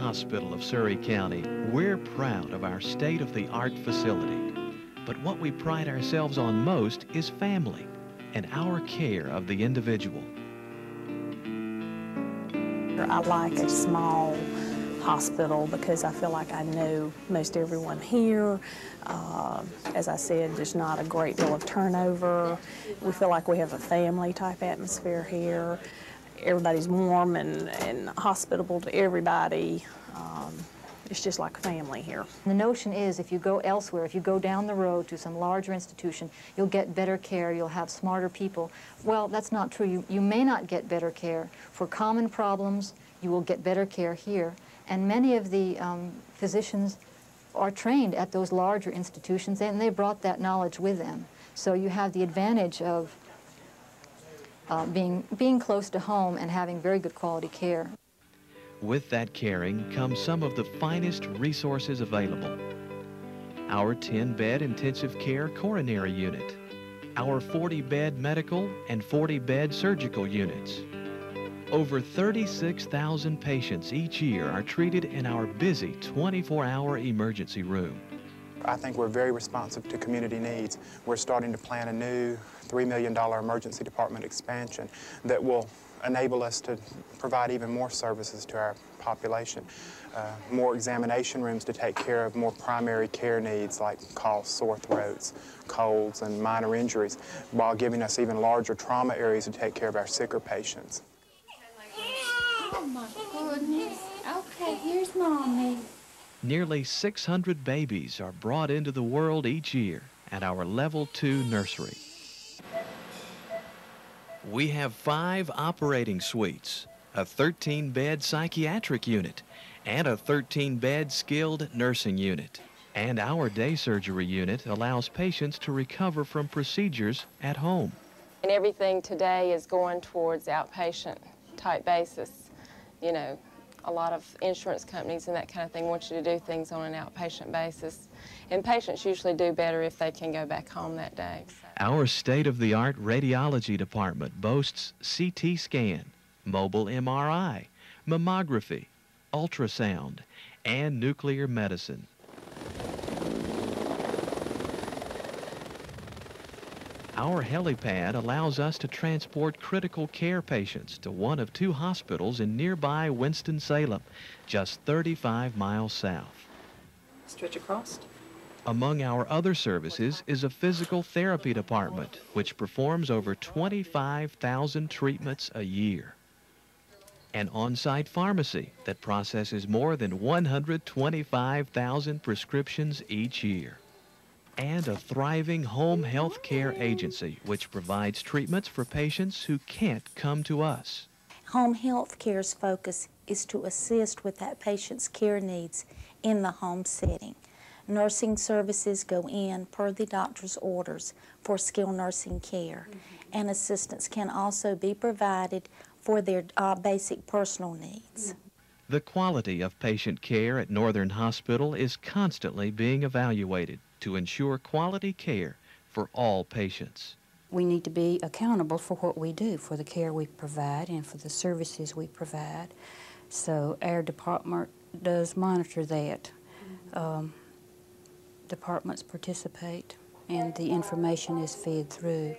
Hospital of Surry County, we're proud of our state-of-the-art facility. But what we pride ourselves on most is family and our care of the individual. I like a small hospital because I feel like I know most everyone here. As I said, there's not a great deal of turnover. We feel like we have a family type atmosphere here. Everybody's warm and hospitable to everybody. It's just like a family here. The notion is if you go elsewhere, if you go down the road to some larger institution, you'll get better care, you'll have smarter people. Well, that's not true. You may not get better care. For common problems, you will get better care here. And many of the physicians are trained at those larger institutions, and they brought that knowledge with them. So you have the advantage of being close to home and having very good quality care. With that caring comes some of the finest resources available. Our 10-bed intensive care coronary unit, our 40-bed medical and 40-bed surgical units. Over 36,000 patients each year are treated in our busy 24-hour emergency room. I think we're very responsive to community needs. We're starting to plan a new $3 million emergency department expansion that will enable us to provide even more services to our population. More examination rooms to take care of more primary care needs like coughs, sore throats, colds, and minor injuries, while giving us even larger trauma areas to take care of our sicker patients. Oh my goodness. Okay, here's Mommy. Nearly 600 babies are brought into the world each year at our Level 2 nursery. We have 5 operating suites, a 13-bed psychiatric unit, and a 13-bed skilled nursing unit. And our day surgery unit allows patients to recover from procedures at home. And everything today is going towards outpatient type basis. You know, a lot of insurance companies and that kind of thing want you to do things on an outpatient basis. And patients usually do better if they can go back home that day. Our state-of-the-art radiology department boasts CT scan, mobile MRI, mammography, ultrasound, and nuclear medicine. Our helipad allows us to transport critical care patients to one of 2 hospitals in nearby Winston-Salem, just 35 miles south. Stretch across. Among our other services is a physical therapy department, which performs over 25,000 treatments a year. An on-site pharmacy that processes more than 125,000 prescriptions each year. And a thriving home health care agency which provides treatments for patients who can't come to us. Home health care's focus is to assist with that patient's care needs in the home setting. Nursing services go in per the doctor's orders for skilled nursing care, and assistance can also be provided for their basic personal needs. The quality of patient care at Northern Hospital is constantly being evaluated to ensure quality care for all patients. We need to be accountable for what we do, for the care we provide and for the services we provide. So our department does monitor that. Departments participate, and the information is fed through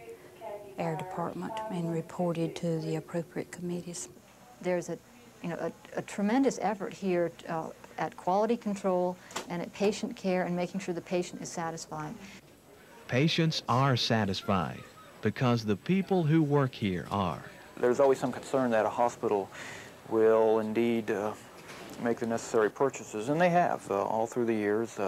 our department and reported to the appropriate committees. There's a tremendous effort here at quality control and at patient care and making sure the patient is satisfied. Patients are satisfied because the people who work here are. There's always some concern that a hospital will indeed make the necessary purchases, and they have all through the years.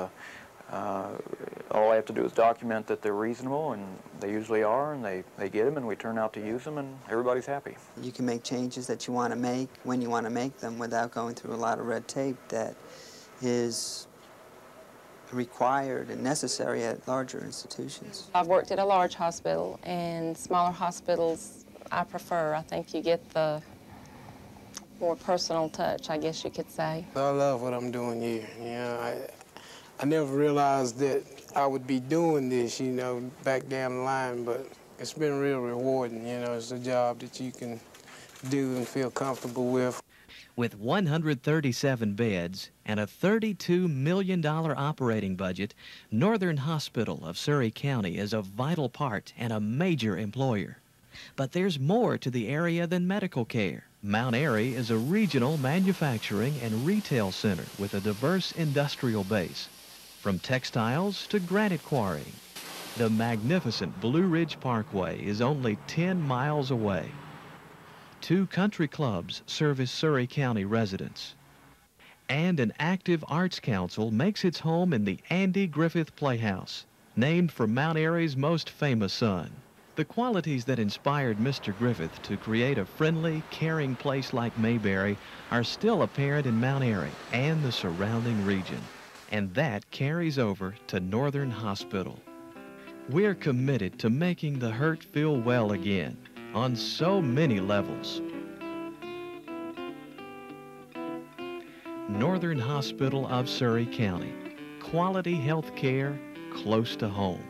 All I have to do is document that they're reasonable, and they usually are, and they get them, and we turn out to use them, and everybody's happy. You can make changes that you want to make when you want to make them without going through a lot of red tape that is required and necessary at larger institutions. I've worked at a large hospital, and smaller hospitals I prefer. I think you get the more personal touch, I guess you could say. I love what I'm doing here. You know, I never realized that I would be doing this, you know, back down the line, but it's been real rewarding. You know, it's a job that you can do and feel comfortable with. With 137 beds and a $32 million operating budget, Northern Hospital of Surry County is a vital part and a major employer. But there's more to the area than medical care. Mount Airy is a regional manufacturing and retail center with a diverse industrial base, from textiles to granite quarrying. The magnificent Blue Ridge Parkway is only 10 miles away. 2 country clubs service Surry County residents. And an active arts council makes its home in the Andy Griffith Playhouse, named for Mount Airy's most famous son. The qualities that inspired Mr. Griffith to create a friendly, caring place like Mayberry are still apparent in Mount Airy and the surrounding region. And that carries over to Northern Hospital. We're committed to making the hurt feel well again on so many levels. Northern Hospital of Surry County. Quality health care close to home.